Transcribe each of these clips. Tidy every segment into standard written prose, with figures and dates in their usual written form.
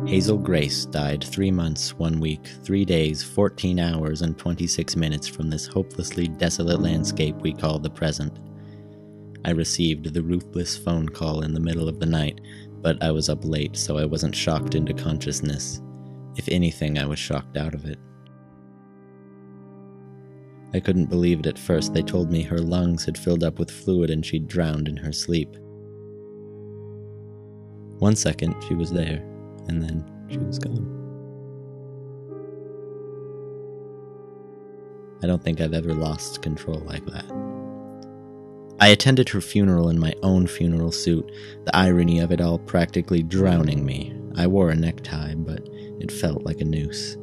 Hazel Grace died 3 months, 1 week, 3 days, 14 hours, and 26 minutes from this hopelessly desolate landscape we call the present. I received the ruthless phone call in the middle of the night, but I was up late, so I wasn't shocked into consciousness. If anything, I was shocked out of it. I couldn't believe it at first. They told me her lungs had filled up with fluid and she'd drowned in her sleep. 1 second, she was there, and then she was gone. I don't think I've ever lost control like that. I attended her funeral in my own funeral suit, the irony of it all practically drowning me. I wore a necktie, but it felt like a noose.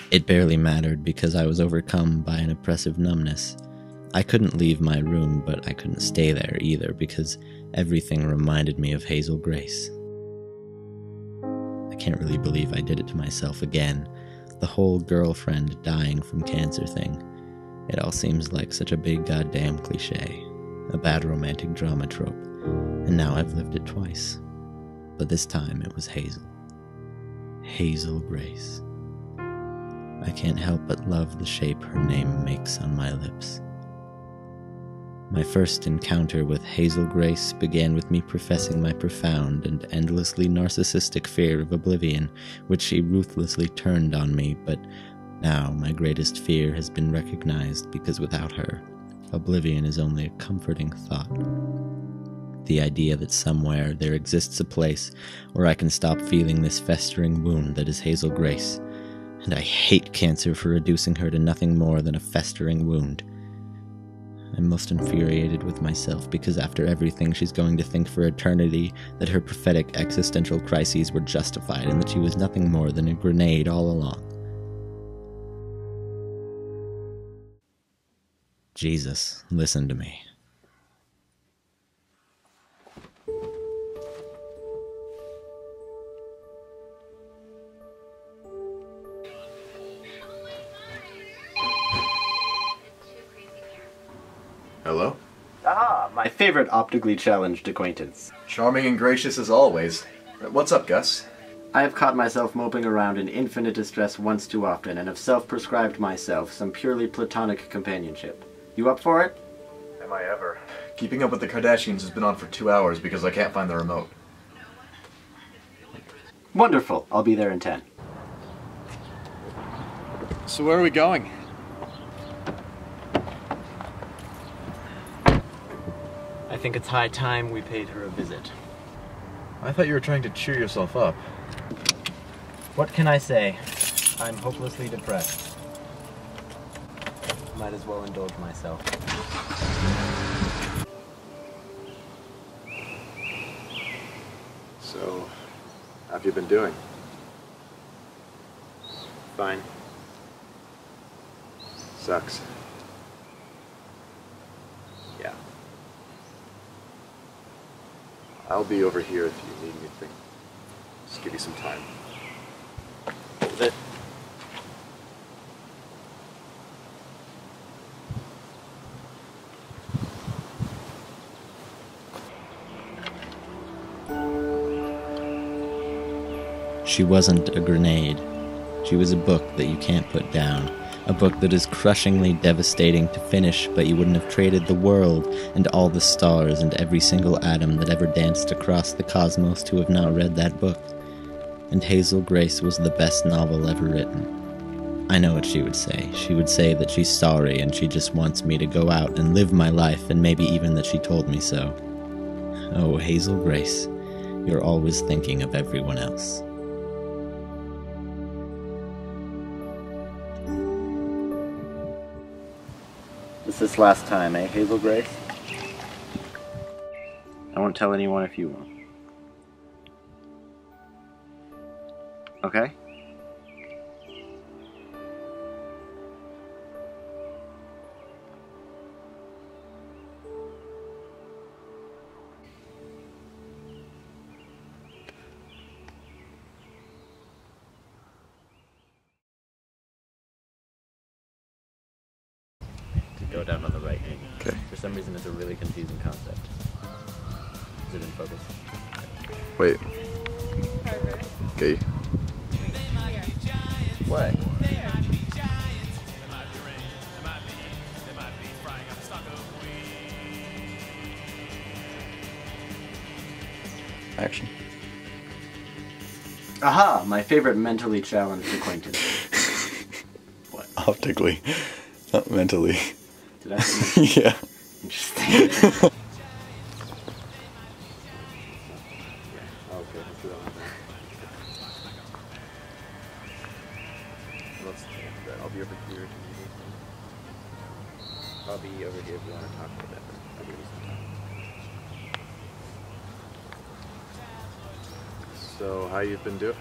It barely mattered because I was overcome by an oppressive numbness. I couldn't leave my room, but I couldn't stay there either because everything reminded me of Hazel Grace. I can't really believe I did it to myself again. The whole girlfriend dying from cancer thing. It all seems like such a big goddamn cliche. A bad romantic drama trope. And now I've lived it twice. But this time it was Hazel. Hazel Grace. I can't help but love the shape her name makes on my lips. My first encounter with Hazel Grace began with me professing my profound and endlessly narcissistic fear of oblivion, which she ruthlessly turned on me, but now my greatest fear has been recognized because without her, oblivion is only a comforting thought. The idea that somewhere there exists a place where I can stop feeling this festering wound that is Hazel Grace. And I hate cancer for reducing her to nothing more than a festering wound. I'm most infuriated with myself because after everything she's going to think for eternity that her prophetic existential crises were justified and that she was nothing more than a grenade all along. Jesus, listen to me. Hello? Ah, my favorite optically challenged acquaintance. Charming and gracious as always. What's up, Gus? I have caught myself moping around in infinite distress once too often and have self-prescribed myself some purely platonic companionship. You up for it? Am I ever? Keeping Up with the Kardashians has been on for 2 hours because I can't find the remote. Wonderful. I'll be there in 10. So where are we going? I think it's high time we paid her a visit. I thought you were trying to cheer yourself up. What can I say? I'm hopelessly depressed. Might as well indulge myself. So, how have you been doing? Fine. Sucks. Yeah. I'll be over here if you need anything. Just give you some time. Is it? She wasn't a grenade. She was a book that you can't put down. A book that is crushingly devastating to finish, but you wouldn't have traded the world and all the stars and every single atom that ever danced across the cosmos to have not read that book. And Hazel Grace was the best novel ever written. I know what she would say. She would say that she's sorry and she just wants me to go out and live my life, and maybe even that she told me so. Oh, Hazel Grace, you're always thinking of everyone else. This is last time, eh, Hazel Grace? I won't tell anyone if you won't. Okay? Go down on the right hand. Okay. For some reason, it's a really confusing concept. Is it in focus? Wait. Okay. play. Action. Aha! My favorite mentally challenged acquaintance. What? Optically, not mentally. Did I say Yeah. interesting? Okay, let's do that one then. Let's do that. I'll be over here. I'll be over here if you want to talk about that. I'll give you some time. So, how you been doing?